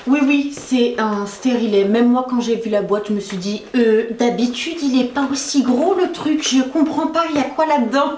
Oui, oui, c'est un stérilet. Même moi, quand j'ai vu la boîte, je me suis dit, d'habitude, il est pas aussi gros le truc. Je comprends pas, il y a quoi là-dedans?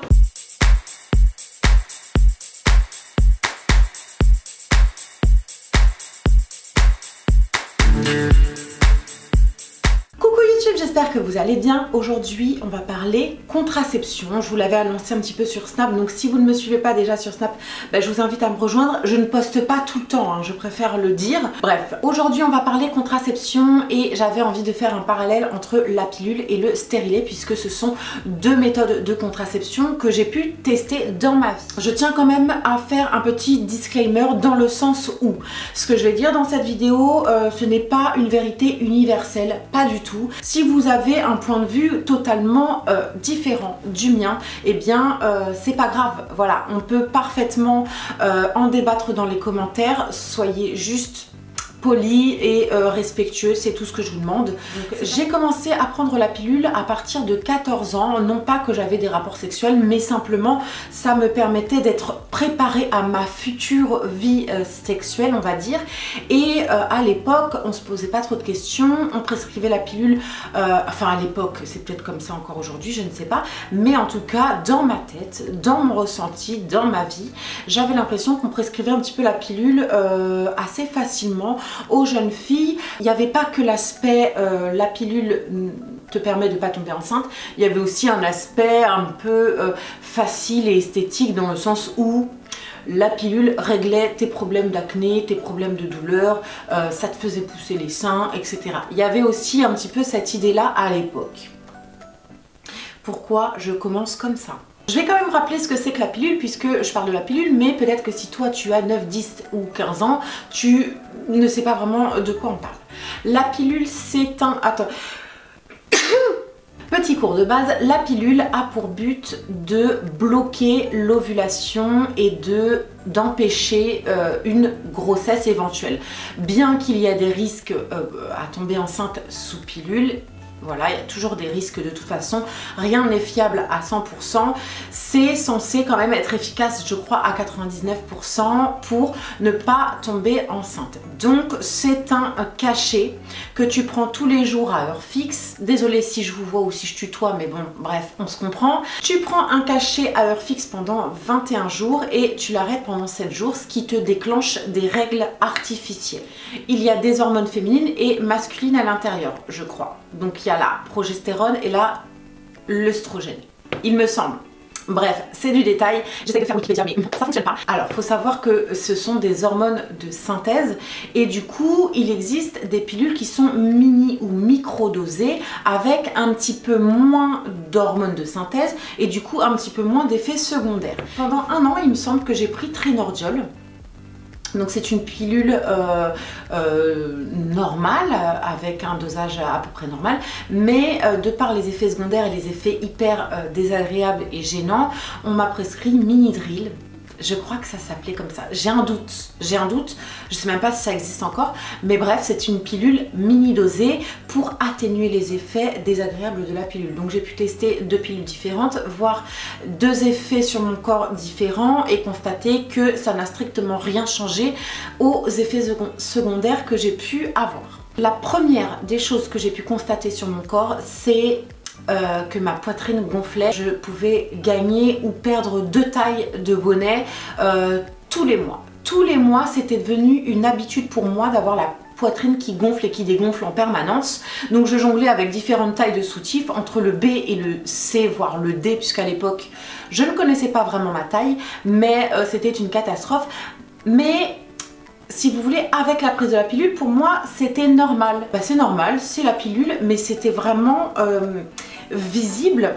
J'espère que vous allez bien. Aujourd'hui, on va parler contraception. Je vous l'avais annoncé un petit peu sur Snap, donc si vous ne me suivez pas déjà sur Snap, je vous invite à me rejoindre. Je ne poste pas tout le temps, hein, je préfère le dire. Bref, aujourd'hui, on va parler contraception et j'avais envie de faire un parallèle entre la pilule et le stérilet puisque ce sont deux méthodes de contraception que j'ai pu tester dans ma vie. Je tiens quand même à faire un petit disclaimer dans le sens où ce que je vais dire dans cette vidéo, ce n'est pas une vérité universelle, pas du tout. Si vous avez un point de vue totalement différent du mien, eh bien c'est pas grave, voilà, on peut parfaitement en débattre dans les commentaires, soyez juste poli et respectueux, c'est tout ce que je vous demande. J'ai commencé à prendre la pilule à partir de 14 ans, non pas que j'avais des rapports sexuels, mais simplement ça me permettait d'être préparée à ma future vie sexuelle, on va dire. Et à l'époque, on se posait pas trop de questions, on prescrivait la pilule, enfin à l'époque, c'est peut-être comme ça encore aujourd'hui, je ne sais pas, mais en tout cas, dans ma tête, dans mon ressenti, dans ma vie, j'avais l'impression qu'on prescrivait un petit peu la pilule assez facilement aux jeunes filles. Il n'y avait pas que l'aspect la pilule te permet de ne pas tomber enceinte, il y avait aussi un aspect un peu facile et esthétique dans le sens où la pilule réglait tes problèmes d'acné, tes problèmes de douleur, ça te faisait pousser les seins, etc. Il y avait aussi un petit peu cette idée-là à l'époque. Pourquoi je commence comme ça ? Je vais quand même rappeler ce que c'est que la pilule puisque je parle de la pilule, mais peut-être que si toi tu as 9, 10 ou 15 ans, tu ne sais pas vraiment de quoi on parle. La pilule c'est un... Attends. Petit cours de base, la pilule a pour but de bloquer l'ovulation et d'empêcher une grossesse éventuelle. Bien qu'il y ait des risques à tomber enceinte sous pilule, voilà, il y a toujours des risques de toute façon, rien n'est fiable à 100%, c'est censé quand même être efficace je crois à 99% pour ne pas tomber enceinte. Donc c'est un cachet que tu prends tous les jours à heure fixe, désolée si je vous vois ou si je tutoie mais bon bref on se comprend. Tu prends un cachet à heure fixe pendant 21 jours et tu l'arrêtes pendant 7 jours, ce qui te déclenche des règles artificielles. Il y a des hormones féminines et masculines à l'intérieur je crois, donc il y a la progestérone et là l'œstrogène, il me semble. Bref, c'est du détail, j'essaie de faire Wikipédia mais ça fonctionne pas. Alors, faut savoir que ce sont des hormones de synthèse et du coup, il existe des pilules qui sont mini ou micro-dosées avec un petit peu moins d'hormones de synthèse et du coup un petit peu moins d'effets secondaires. Pendant un an, il me semble que j'ai pris Trinordiol. Donc c'est une pilule normale, avec un dosage à peu près normal, mais de par les effets secondaires et les effets hyper désagréables et gênants, on m'a prescrit Minidril. Je crois que ça s'appelait comme ça. J'ai un doute, je sais même pas si ça existe encore, mais bref, c'est une pilule mini-dosée pour atténuer les effets désagréables de la pilule. Donc j'ai pu tester deux pilules différentes, voir deux effets sur mon corps différents et constater que ça n'a strictement rien changé aux effets secondaires que j'ai pu avoir. La première des choses que j'ai pu constater sur mon corps, c'est que ma poitrine gonflait. Je pouvais gagner ou perdre 2 tailles de bonnet tous les mois. Tous les mois, c'était devenu une habitude pour moi d'avoir la poitrine qui gonfle et qui dégonfle en permanence. Donc je jonglais avec différentes tailles de soutifs entre le B et le C, voire le D, puisqu'à l'époque, je ne connaissais pas vraiment ma taille, mais c'était une catastrophe. Mais si vous voulez, avec la prise de la pilule, pour moi, c'était normal. C'est normal, c'est la pilule, mais c'était vraiment visible.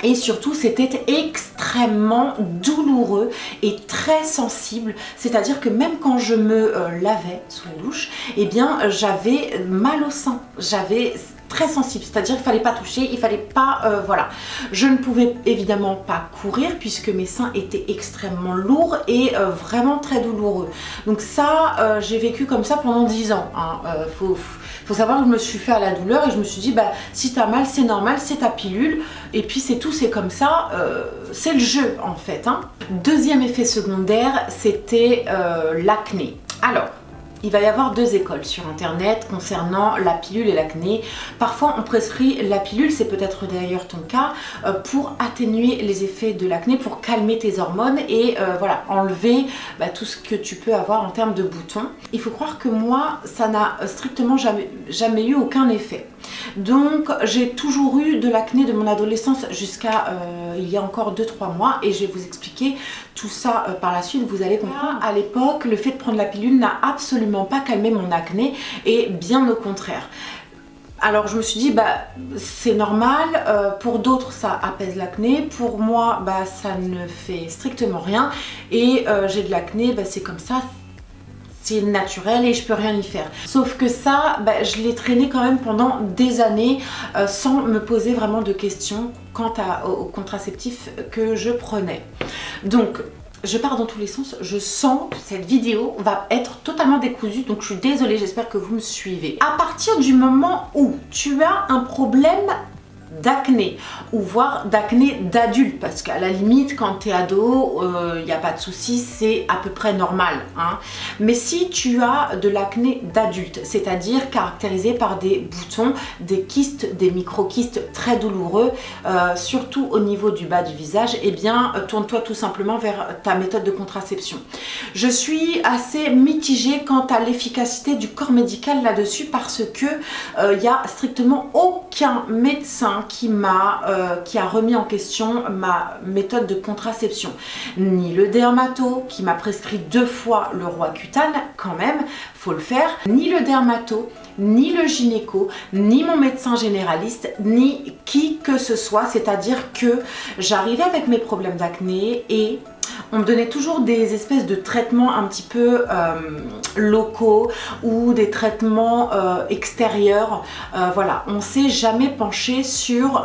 Et surtout, c'était extrêmement douloureux et très sensible. C'est-à-dire que même quand je me lavais sous la douche, eh bien, j'avais mal au sein. J'avais très sensible, c'est-à-dire qu'il fallait pas toucher, il fallait pas, voilà. Je ne pouvais évidemment pas courir puisque mes seins étaient extrêmement lourds et vraiment très douloureux. Donc ça, j'ai vécu comme ça pendant 10 ans. Hein. Faut savoir que je me suis fait à la douleur et je me suis dit, si t'as mal, c'est normal, c'est ta pilule. Et puis c'est tout, c'est comme ça, c'est le jeu en fait. Hein. Deuxième effet secondaire, c'était l'acné. Alors, Il va y avoir deux écoles sur internet concernant la pilule et l'acné. Parfois on prescrit la pilule, c'est peut-être d'ailleurs ton cas, pour atténuer les effets de l'acné, pour calmer tes hormones et voilà, enlever tout ce que tu peux avoir en termes de boutons. Il faut croire que moi, ça n'a strictement jamais eu aucun effet. Donc j'ai toujours eu de l'acné de mon adolescence jusqu'à il y a encore 2-3 mois et je vais vous expliquer tout ça par la suite, vous allez comprendre. À l'époque, le fait de prendre la pilule n'a absolument pas calmé mon acné et bien au contraire. Alors je me suis dit c'est normal, pour d'autres ça apaise l'acné, pour moi ça ne fait strictement rien et j'ai de l'acné, c'est comme ça. C'est naturel et je peux rien y faire. Sauf que ça, je l'ai traîné quand même pendant des années sans me poser vraiment de questions quant aux contraceptifs que je prenais. Donc, je pars dans tous les sens, je sens que cette vidéo va être totalement décousue, donc je suis désolée, j'espère que vous me suivez. À partir du moment où tu as un problème d'acné ou voire d'acné d'adulte, parce qu'à la limite quand tu es ado il n'y a pas de souci, c'est à peu près normal hein. Mais si tu as de l'acné d'adulte, c'est-à-dire caractérisé par des boutons, des kystes, des micro-kystes très douloureux, surtout au niveau du bas du visage, eh bien tourne-toi tout simplement vers ta méthode de contraception. Je suis assez mitigée quant à l'efficacité du corps médical là-dessus parce que il n'y a strictement aucun médecin qui a remis en question ma méthode de contraception, ni le dermato qui m'a prescrit 2 fois le Roaccutane, quand même, faut le faire, ni le dermato, ni le gynéco, ni mon médecin généraliste, ni qui que ce soit, c'est-à-dire que j'arrivais avec mes problèmes d'acné et on me donnait toujours des espèces de traitements un petit peu locaux ou des traitements extérieurs. Voilà, on ne s'est jamais penché sur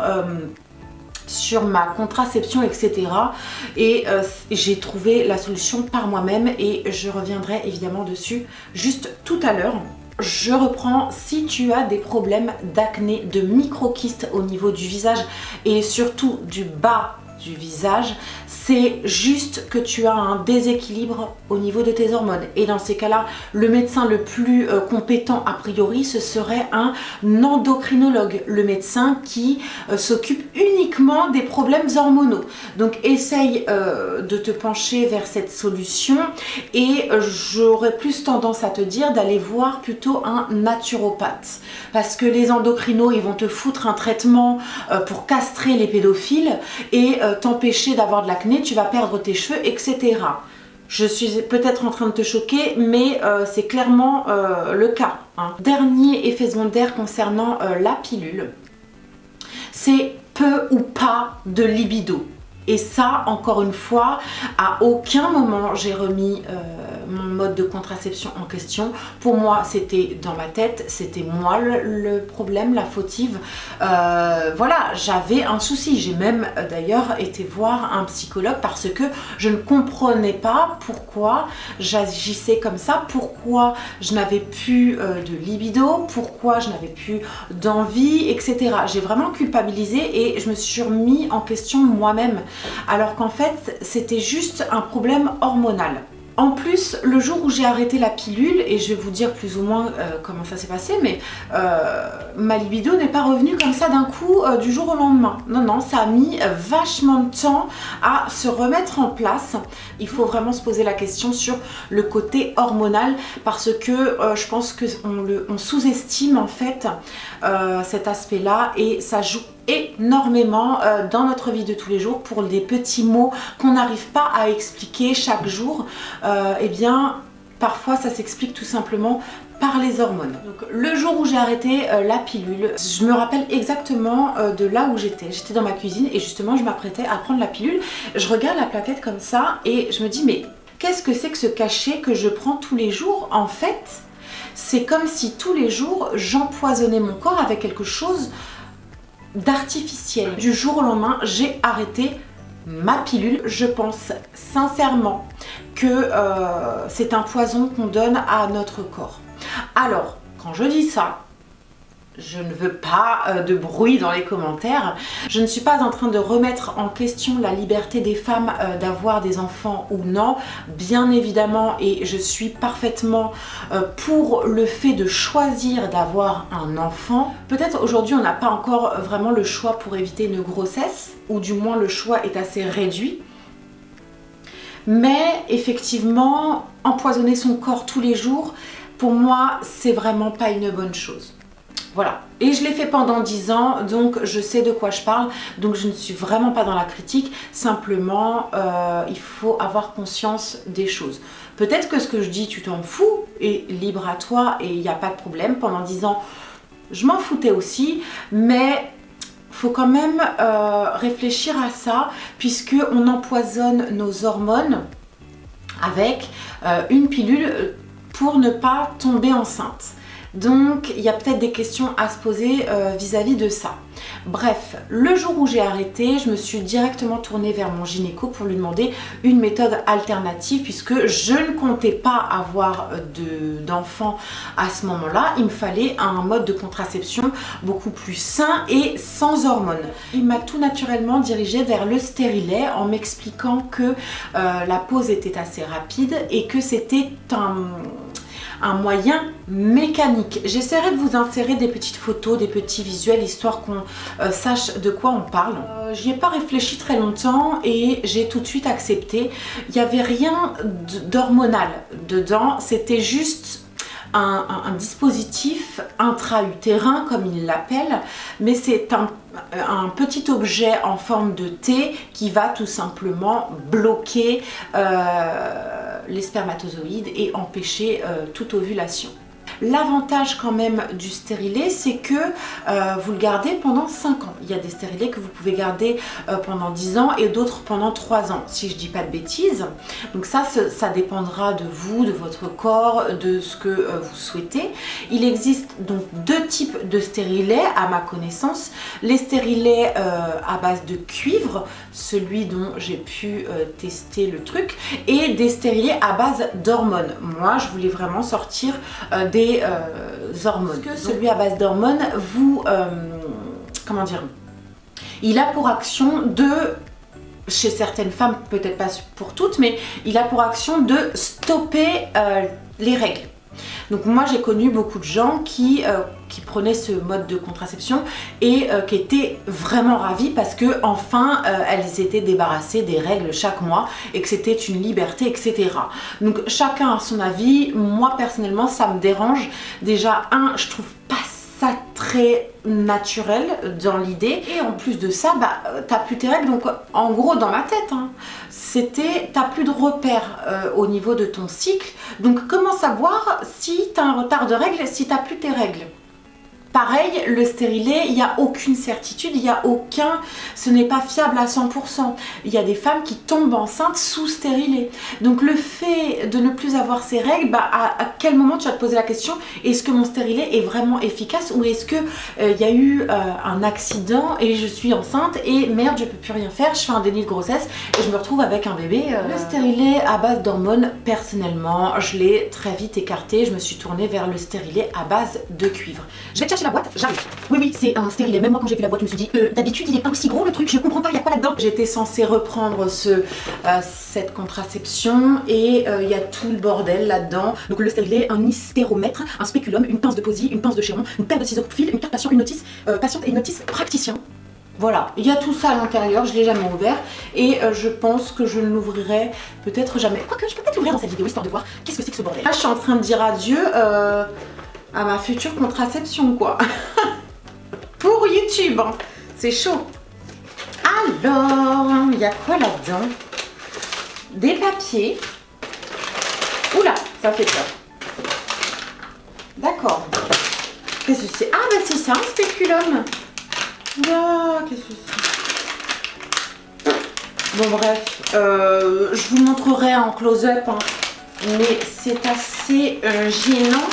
ma contraception, etc. Et j'ai trouvé la solution par moi-même et je reviendrai évidemment dessus juste tout à l'heure. Je reprends, si tu as des problèmes d'acné, de micro-kystes au niveau du visage et surtout du bas du visage, c'est juste que tu as un déséquilibre au niveau de tes hormones. Et dans ces cas-là, le médecin le plus compétent a priori, ce serait un endocrinologue, le médecin qui s'occupe uniquement des problèmes hormonaux. Donc essaye de te pencher vers cette solution et j'aurais plus tendance à te dire d'aller voir plutôt un naturopathe. Parce que les endocrinos, ils vont te foutre un traitement pour castrer les pédophiles et t'empêcher d'avoir de l'acné, tu vas perdre tes cheveux, etc. Je suis peut-être en train de te choquer, mais c'est clairement le cas. Hein. Dernier effet secondaire concernant la pilule, c'est peu ou pas de libido. Et ça, encore une fois, à aucun moment j'ai remis mon mode de contraception en question. Pour moi, c'était dans ma tête, c'était moi le problème, la fautive. Voilà, j'avais un souci. J'ai même d'ailleurs été voir un psychologue parce que je ne comprenais pas pourquoi j'agissais comme ça, pourquoi je n'avais plus de libido, pourquoi je n'avais plus d'envie, etc. J'ai vraiment culpabilisé et je me suis remis en question moi-même. Alors qu'en fait, c'était juste un problème hormonal. En plus, le jour où j'ai arrêté la pilule, et je vais vous dire plus ou moins comment ça s'est passé, mais ma libido n'est pas revenue comme ça d'un coup du jour au lendemain. Non, non, ça a mis vachement de temps à se remettre en place. Il faut vraiment se poser la question sur le côté hormonal parce que je pense qu'on sous-estime en fait cet aspect-là et ça joue énormément dans notre vie de tous les jours pour des petits mots qu'on n'arrive pas à expliquer chaque jour. Eh bien, parfois ça s'explique tout simplement par les hormones. Donc, le jour où j'ai arrêté la pilule, je me rappelle exactement de là où j'étais. J'étais dans ma cuisine et justement je m'apprêtais à prendre la pilule. Je regarde la plaquette comme ça et je me dis mais qu'est-ce que c'est que ce cachet que je prends tous les jours? En fait, c'est comme si tous les jours j'empoisonnais mon corps avec quelque chose d'artificiel. Du jour au lendemain, j'ai arrêté ma pilule. Je pense sincèrement que c'est un poison qu'on donne à notre corps. Alors, quand je dis ça, Je ne veux pas de bruit dans les commentaires. Je ne suis pas en train de remettre en question la liberté des femmes d'avoir des enfants ou non. Bien évidemment, et je suis parfaitement pour le fait de choisir d'avoir un enfant. Peut-être aujourd'hui on n'a pas encore vraiment le choix pour éviter une grossesse, ou du moins le choix est assez réduit. Mais effectivement, empoisonner son corps tous les jours, pour moi, c'est vraiment pas une bonne chose. Voilà, et je l'ai fait pendant 10 ans, donc je sais de quoi je parle, donc je ne suis vraiment pas dans la critique, simplement il faut avoir conscience des choses. Peut-être que ce que je dis, tu t'en fous, et libre à toi, et il n'y a pas de problème. Pendant 10 ans, je m'en foutais aussi, mais faut quand même réfléchir à ça, puisque on empoisonne nos hormones avec une pilule pour ne pas tomber enceinte. Donc il y a peut-être des questions à se poser vis-à-vis de ça. Bref, le jour où j'ai arrêté, je me suis directement tournée vers mon gynéco pour lui demander une méthode alternative, puisque je ne comptais pas avoir d'enfant à ce moment-là. Il me fallait un mode de contraception beaucoup plus sain et sans hormones. Il m'a tout naturellement dirigée vers le stérilet en m'expliquant que la pause était assez rapide et que c'était un moyen mécanique. J'essaierai de vous insérer des petites photos, des petits visuels, histoire qu'on sache de quoi on parle. J'y ai pas réfléchi très longtemps et j'ai tout de suite accepté. Il n'y avait rien d'hormonal dedans, c'était juste un dispositif intra-utérin comme ils l'appellent, mais c'est un petit objet en forme de T qui va tout simplement bloquer les spermatozoïdes et empêcher toute ovulation. L'avantage quand même du stérilet, c'est que vous le gardez pendant 5 ans. Il y a des stérilets que vous pouvez garder pendant 10 ans et d'autres pendant 3 ans, si je dis pas de bêtises. Donc ça dépendra de vous, de votre corps, de ce que vous souhaitez. Il existe donc 2 types de stérilets à ma connaissance. Les stérilets à base de cuivre, celui dont j'ai pu tester le truc, et des stérilets à base d'hormones. Moi, je voulais vraiment sortir des hormones. Que celui à base d'hormones vous comment dire, il a pour action de, chez certaines femmes, peut-être pas pour toutes, mais il a pour action de stopper les règles. Donc moi j'ai connu beaucoup de gens qui prenaient ce mode de contraception et qui étaient vraiment ravis parce que enfin elles étaient débarrassées des règles chaque mois et que c'était une liberté, etc. Donc chacun a son avis. Moi personnellement ça me dérange. Déjà je trouve pas ça très naturel dans l'idée, et en plus de ça t'as plus tes règles. Donc en gros dans ma tête c'était t'as plus de repères au niveau de ton cycle, donc comment savoir si t'as un retard de règles si t'as plus tes règles? Pareil, le stérilet, il n'y a aucune certitude, ce n'est pas fiable à 100%. Il y a des femmes qui tombent enceintes sous stérilet. Donc le fait de ne plus avoir ces règles, à quel moment tu vas te poser la question, est-ce que mon stérilet est vraiment efficace, ou est-ce que il y a eu un accident et je suis enceinte et merde, je peux plus rien faire, je fais un déni de grossesse et je me retrouve avec un bébé. Le stérilet à base d'hormones, personnellement, je l'ai très vite écarté. Je me suis tournée vers le stérilet à base de cuivre. Je vais te chercher la boîte, j'arrive. Oui, c'est un stérilet. Même moi, quand j'ai vu la boîte, je me suis dit, d'habitude, il est pas aussi gros le truc, je comprends pas, il y a quoi là-dedans? J'étais censée reprendre cette contraception et il y a tout le bordel là-dedans. Donc le stérilet, un hystéromètre, un spéculum, une pince de Posy, une pince de Chéron, une paire de ciseaux coupe-fil, une carte patient, une notice patiente et une notice praticien. Voilà, il y a tout ça à l'intérieur, je ne l'ai jamais ouvert et je pense que je ne l'ouvrirai peut-être jamais. Quoique, je peux peut-être l'ouvrir dans cette vidéo histoire de voir qu'est-ce que c'est que ce bordel. Là, je suis en train de dire adieu à ma future contraception, quoi. Pour YouTube, c'est chaud. Alors, il y a quoi là-dedans? Des papiers. Oula, ça fait peur. D'accord. Qu'est-ce que c'est? Ah, bah c'est ça, un spéculum. Oula, qu'est-ce que c'est? Bon, bref, je vous montrerai en close-up, mais c'est assez gênant.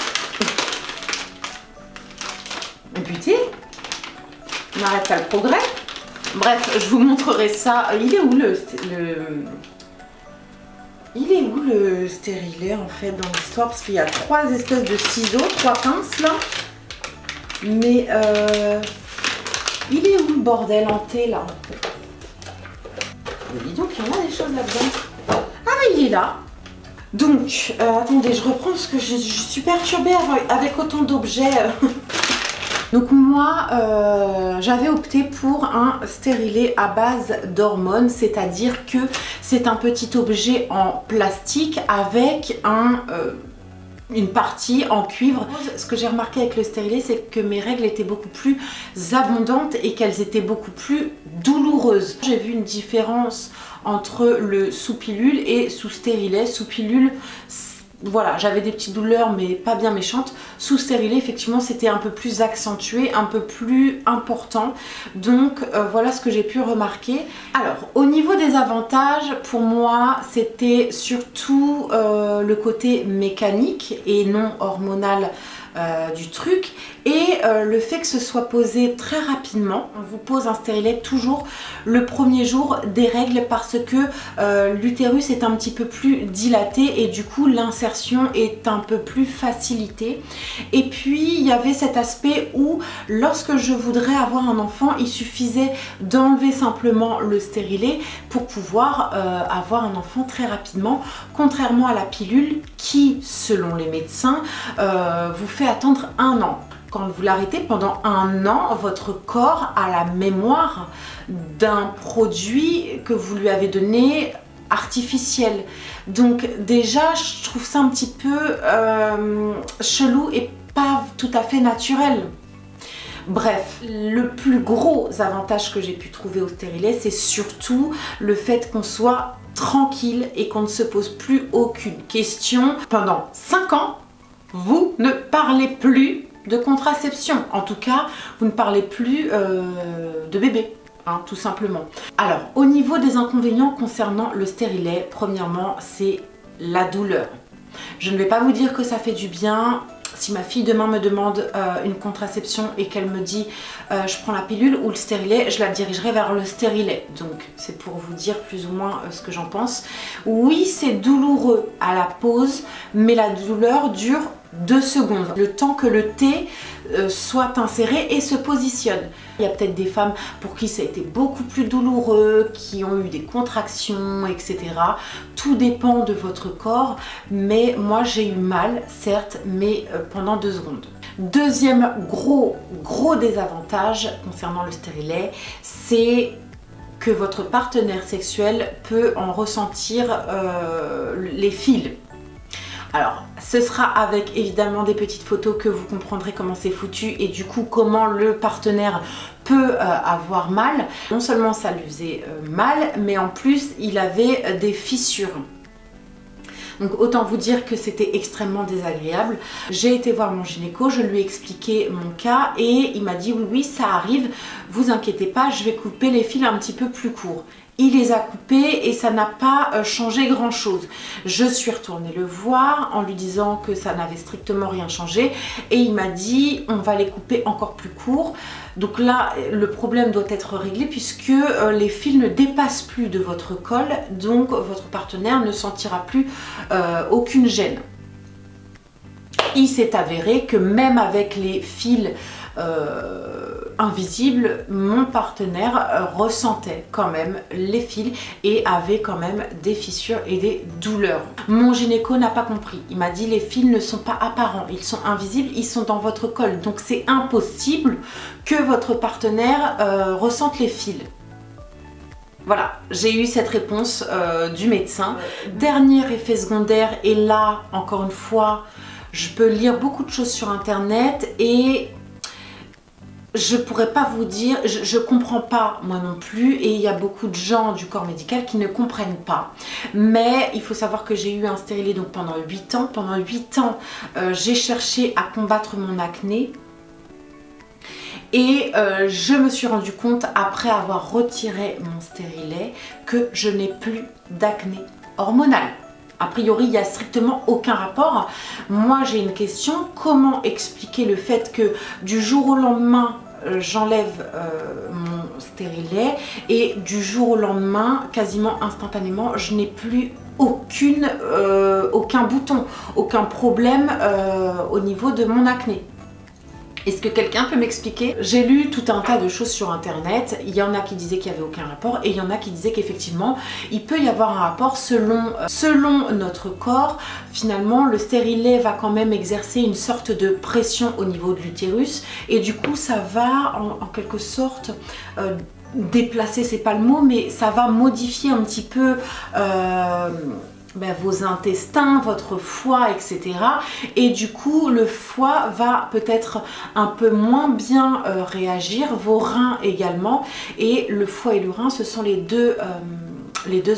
Putain, on n'arrête pas le progrès. Bref, je vous montrerai ça. Il est où le stérilet en fait dans l'histoire? Parce qu'il y a 3 espèces de ciseaux, 3 pinces là. Mais il est où le bordel en thé là? Mais dis donc, il y en a des choses là-dedans. Ah mais il est là. Donc, attendez, je reprends parce que je suis perturbée avec autant d'objets. Donc moi, j'avais opté pour un stérilet à base d'hormones, c'est-à-dire que c'est un petit objet en plastique avec une partie en cuivre. Ce que j'ai remarqué avec le stérilet, c'est que mes règles étaient beaucoup plus abondantes et qu'elles étaient beaucoup plus douloureuses. J'ai vu une différence entre le sous pilule et sous stérilet. Sous pilule, voilà, j'avais des petites douleurs mais pas bien méchantes. Sous stérilet, effectivement, c'était un peu plus accentué, un peu plus important. Donc voilà ce que j'ai pu remarquer. Alors, au niveau des avantages, pour moi, c'était surtout le côté mécanique et non hormonal du truc, et le fait que ce soit posé très rapidement. On vous pose un stérilet toujours le premier jour des règles parce que l'utérus est un petit peu plus dilaté et du coup l'insertion est un peu plus facilitée. Et puis il y avait cet aspect où lorsque je voudrais avoir un enfant, il suffisait d'enlever simplement le stérilet pour pouvoir avoir un enfant très rapidement, contrairement à la pilule qui, selon les médecins, vous fait attendre 1 an. Quand vous l'arrêtez pendant 1 an, votre corps a la mémoire d'un produit que vous lui avez donné artificiel. Donc déjà, je trouve ça un petit peu chelou et pas tout à fait naturel. Bref, le plus gros avantage que j'ai pu trouver au stérilet, c'est surtout le fait qu'on soit tranquille et qu'on ne se pose plus aucune question. Pendant 5 ans, vous ne parlez plus de contraception. En tout cas, vous ne parlez plus de bébé, hein, tout simplement. Alors, au niveau des inconvénients concernant le stérilet, premièrement, c'est la douleur. Je ne vais pas vous dire que ça fait du bien. Si ma fille demain me demande une contraception et qu'elle me dit je prends la pilule ou le stérilet, je la dirigerai vers le stérilet. Donc c'est pour vous dire plus ou moins ce que j'en pense. Oui, c'est douloureux à la pause, mais la douleur dure 2 secondes, le temps que le thé soit inséré et se positionne. Il y a peut-être des femmes pour qui ça a été beaucoup plus douloureux, qui ont eu des contractions, etc. Tout dépend de votre corps, mais moi j'ai eu mal, certes, mais pendant 2 secondes. Deuxième gros désavantage concernant le stérilet, c'est que votre partenaire sexuel peut en ressentir les fils. Alors, ce sera avec évidemment des petites photos que vous comprendrez comment c'est foutu et du coup comment le partenaire peut avoir mal. Non seulement ça lui faisait mal, mais en plus il avait des fissures. Donc autant vous dire que c'était extrêmement désagréable. J'ai été voir mon gynéco, je lui ai expliqué mon cas et il m'a dit oui ça arrive, vous inquiétez pas, je vais couper les fils un petit peu plus courts. Il les a coupés et ça n'a pas changé grand chose. Je suis retournée le voir en lui disant que ça n'avait strictement rien changé et il m'a dit on va les couper encore plus courts. Donc là le problème doit être réglé puisque les fils ne dépassent plus de votre col, donc votre partenaire ne sentira plus aucune gêne. Il s'est avéré que même avec les fils invisible, mon partenaire ressentait quand même les fils et avait quand même des fissures et des douleurs. Mon gynéco n'a pas compris. Il m'a dit les fils ne sont pas apparents, ils sont invisibles, ils sont dans votre col. Donc c'est impossible que votre partenaire ressente les fils. Voilà, j'ai eu cette réponse du médecin. Dernier effet secondaire, et là, encore une fois, je peux lire beaucoup de choses sur internet et je pourrais pas vous dire, je comprends pas moi non plus et il y a beaucoup de gens du corps médical qui ne comprennent pas. Mais il faut savoir que j'ai eu un stérilet donc pendant 8 ans. Pendant 8 ans, j'ai cherché à combattre mon acné. Et je me suis rendu compte après avoir retiré mon stérilet que je n'ai plus d'acné hormonal. A priori, il n'y a strictement aucun rapport. Moi, j'ai une question. Comment expliquer le fait que du jour au lendemain, j'enlève mon stérilet et du jour au lendemain, quasiment instantanément, je n'ai plus aucun bouton, aucun problème au niveau de mon acné. Est-ce que quelqu'un peut m'expliquer? J'ai lu tout un tas de choses sur internet, il y en a qui disaient qu'il n'y avait aucun rapport et il y en a qui disaient qu'effectivement il peut y avoir un rapport selon notre corps. Finalement le stérilet va quand même exercer une sorte de pression au niveau de l'utérus et du coup ça va en quelque sorte déplacer, c'est pas le mot, mais ça va modifier un petit peu vos intestins, votre foie, etc. Et du coup, le foie va peut-être un peu moins bien réagir, vos reins également. Et le foie et le rein, ce sont les deux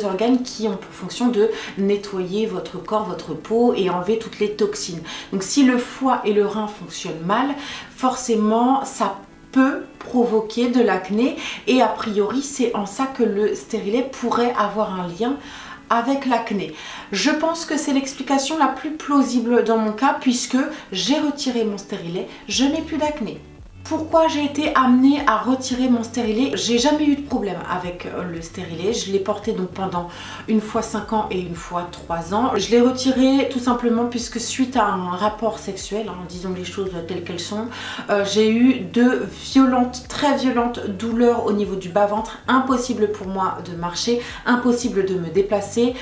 organes qui ont pour fonction de nettoyer votre corps, votre peau et enlever toutes les toxines. Donc si le foie et le rein fonctionnent mal, forcément, ça peut provoquer de l'acné et a priori, c'est en ça que le stérilet pourrait avoir un lien avec l'acné. Je pense que c'est l'explication la plus plausible dans mon cas puisque j'ai retiré mon stérilet, je n'ai plus d'acné. Pourquoi j'ai été amenée à retirer mon stérilet? J'ai jamais eu de problème avec le stérilet. Je l'ai porté donc pendant une fois 5 ans et une fois 3 ans. Je l'ai retiré tout simplement puisque suite à un rapport sexuel, disons les choses telles qu'elles sont, j'ai eu de très violentes douleurs au niveau du bas-ventre. Impossible pour moi de marcher, impossible de me déplacer.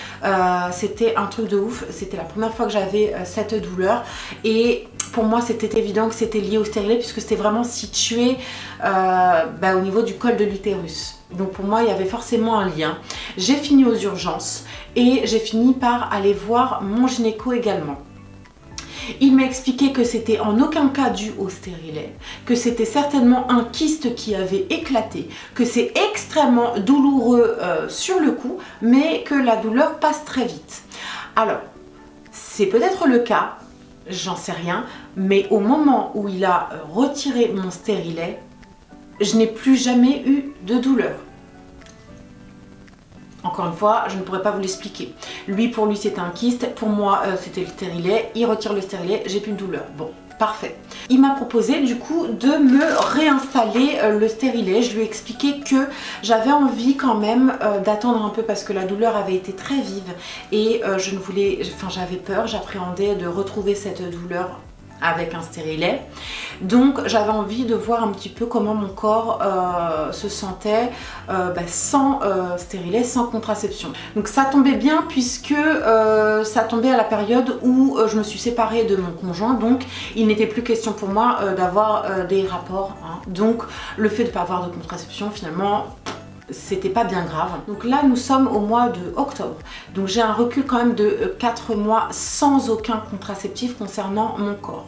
C'était un truc de ouf. C'était la première fois que j'avais cette douleur et pour moi c'était évident que c'était lié au stérilet puisque c'était vraiment situé au niveau du col de l'utérus. Donc pour moi il y avait forcément un lien. J'ai fini aux urgences et j'ai fini par aller voir mon gynéco également. Il m'a expliqué que c'était en aucun cas dû au stérilet, que c'était certainement un kyste qui avait éclaté, que c'est extrêmement douloureux sur le coup, mais que la douleur passe très vite. Alors, c'est peut-être le cas, j'en sais rien, mais au moment où il a retiré mon stérilet, je n'ai plus jamais eu de douleur. Encore une fois, je ne pourrais pas vous l'expliquer. Pour lui c'était un kyste, pour moi c'était le stérilet, il retire le stérilet, j'ai plus de douleur. Bon, parfait. Il m'a proposé du coup de me réinstaller le stérilet. Je lui ai expliqué que j'avais envie quand même d'attendre un peu parce que la douleur avait été très vive et j'avais peur, j'appréhendais de retrouver cette douleur avec un stérilet. Donc j'avais envie de voir un petit peu comment mon corps se sentait sans stérilet, sans contraception. Donc ça tombait bien puisque ça tombait à la période où je me suis séparée de mon conjoint, donc il n'était plus question pour moi d'avoir des rapports. Donc le fait de ne pas avoir de contraception finalement c'était pas bien grave. Donc là nous sommes au mois de octobre, donc j'ai un recul quand même de 4 mois sans aucun contraceptif concernant mon corps.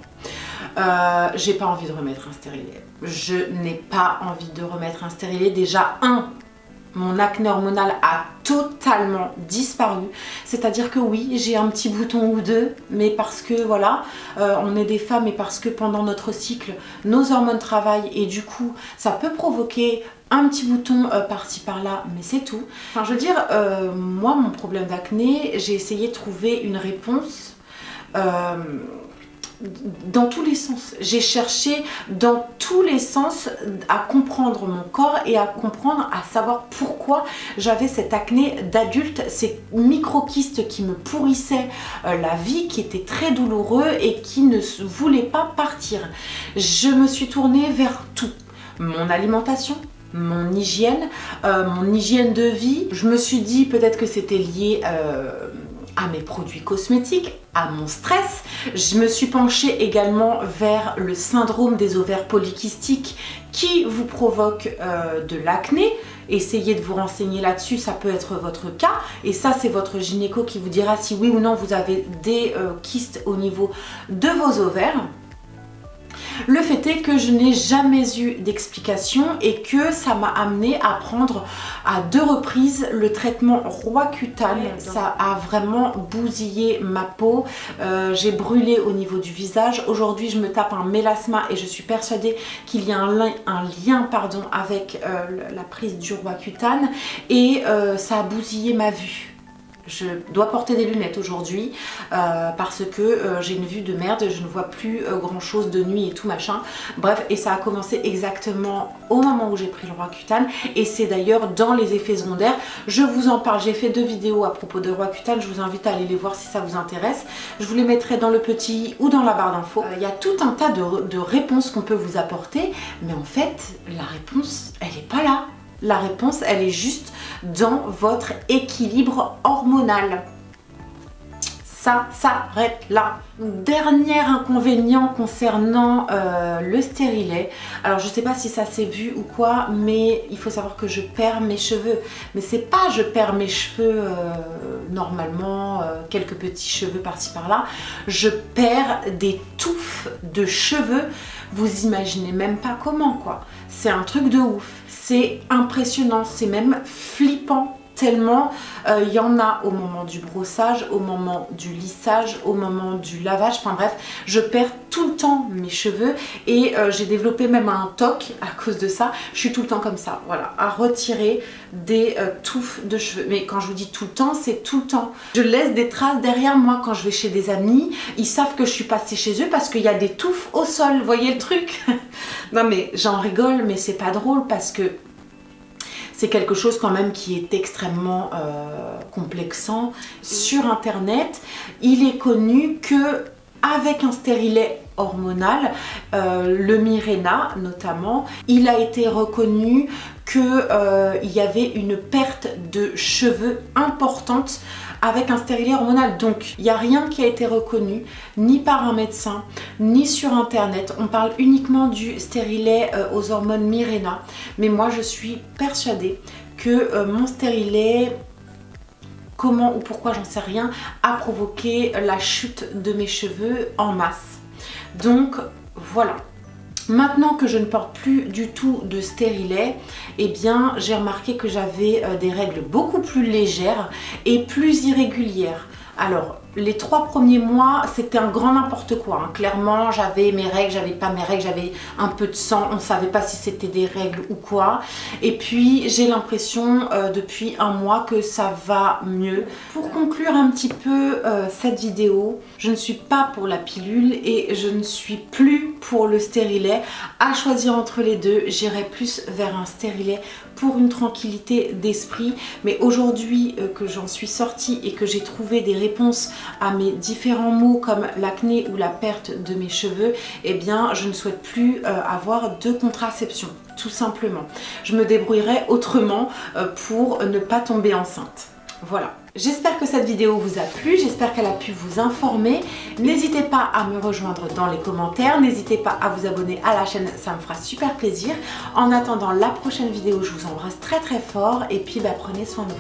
J'ai pas envie de remettre un stérilet. Je n'ai pas envie de remettre un stérilet. Déjà, mon acné hormonal a totalement disparu. C'est-à-dire que oui, j'ai un petit bouton ou deux, mais parce que voilà, on est des femmes et parce que pendant notre cycle, nos hormones travaillent et du coup, ça peut provoquer un petit bouton par-ci par-là, mais c'est tout. Enfin, je veux dire, moi, mon problème d'acné, j'ai essayé de trouver une réponse dans tous les sens. J'ai cherché dans tous les sens à comprendre mon corps et à comprendre, à savoir pourquoi j'avais cette acné d'adulte, ces micro-kystes qui me pourrissaient la vie, qui étaient très douloureux et qui ne voulaient pas partir. Je me suis tournée vers tout. Mon alimentation, mon hygiène de vie. Je me suis dit peut-être que c'était lié à mes produits cosmétiques, à mon stress. Je me suis penchée également vers le syndrome des ovaires polykystiques qui vous provoque de l'acné. Essayez de vous renseigner là-dessus, ça peut être votre cas. Et ça, c'est votre gynéco qui vous dira si oui ou non vous avez des kystes au niveau de vos ovaires. Le fait est que je n'ai jamais eu d'explication et que ça m'a amené à prendre à 2 reprises le traitement Roaccutane. Ça a vraiment bousillé ma peau, j'ai brûlé au niveau du visage. Aujourd'hui je me tape un mélasma et je suis persuadée qu'il y a un lien avec la prise du Roaccutane et ça a bousillé ma vue. Je dois porter des lunettes aujourd'hui parce que j'ai une vue de merde, je ne vois plus grand chose de nuit et tout machin. Bref, et ça a commencé exactement au moment où j'ai pris le Roaccutane et c'est d'ailleurs dans les effets secondaires. Je vous en parle, j'ai fait 2 vidéos à propos de Roaccutane, je vous invite à aller les voir si ça vous intéresse. Je vous les mettrai dans le petit ou dans la barre d'infos. Il y a tout un tas de réponses qu'on peut vous apporter, mais en fait, la réponse, elle n'est pas là. La réponse, elle est juste dans votre équilibre hormonal. Ça s'arrête là. Dernier inconvénient concernant le stérilet. Alors je sais pas si ça s'est vu ou quoi, mais il faut savoir que je perds mes cheveux. Mais c'est pas je perds mes cheveux normalement, quelques petits cheveux par-ci par-là. Je perds des touffes de cheveux. Vous imaginez même pas comment quoi. C'est un truc de ouf. C'est impressionnant, c'est même flippant tellement il y en a au moment du brossage, au moment du lissage, au moment du lavage, enfin bref, je perds tout le temps mes cheveux et j'ai développé même un toc à cause de ça. Je suis tout le temps comme ça, voilà, à retirer des touffes de cheveux. Mais quand je vous dis tout le temps, c'est tout le temps. Je laisse des traces derrière moi quand je vais chez des amis. Ils savent que je suis passée chez eux parce qu'il y a des touffes au sol, vous voyez le truc? Non mais j'en rigole, mais c'est pas drôle parce que c'est quelque chose quand même qui est extrêmement complexant. Sur internet, il est connu que avec un stérilet hormonal, le Mirena notamment, il a été reconnu qu'il y avait une perte de cheveux importante avec un stérilet hormonal. Donc il n'y a rien qui a été reconnu ni par un médecin ni sur internet. On parle uniquement du stérilet aux hormones Mirena, mais moi je suis persuadée que mon stérilet, comment ou pourquoi j'en sais rien, a provoqué la chute de mes cheveux en masse. Donc voilà. Maintenant que je ne porte plus du tout de stérilet, eh bien j'ai remarqué que j'avais des règles beaucoup plus légères et plus irrégulières. Alors les 3 premiers mois c'était un grand n'importe quoi, hein. Clairement j'avais mes règles, j'avais pas mes règles, j'avais un peu de sang, on savait pas si c'était des règles ou quoi. Et puis j'ai l'impression depuis un mois que ça va mieux. Pour conclure un petit peu cette vidéo, je ne suis pas pour la pilule et je ne suis plus pour le stérilet. À choisir entre les deux, j'irai plus vers un stérilet pour une tranquillité d'esprit. Mais aujourd'hui que j'en suis sortie et que j'ai trouvé des réponses à mes différents maux comme l'acné ou la perte de mes cheveux, eh bien je ne souhaite plus avoir de contraception, tout simplement. Je me débrouillerai autrement pour ne pas tomber enceinte. Voilà. J'espère que cette vidéo vous a plu, j'espère qu'elle a pu vous informer. N'hésitez pas à me rejoindre dans les commentaires, n'hésitez pas à vous abonner à la chaîne, ça me fera super plaisir. En attendant la prochaine vidéo, je vous embrasse très très fort et puis prenez soin de vous.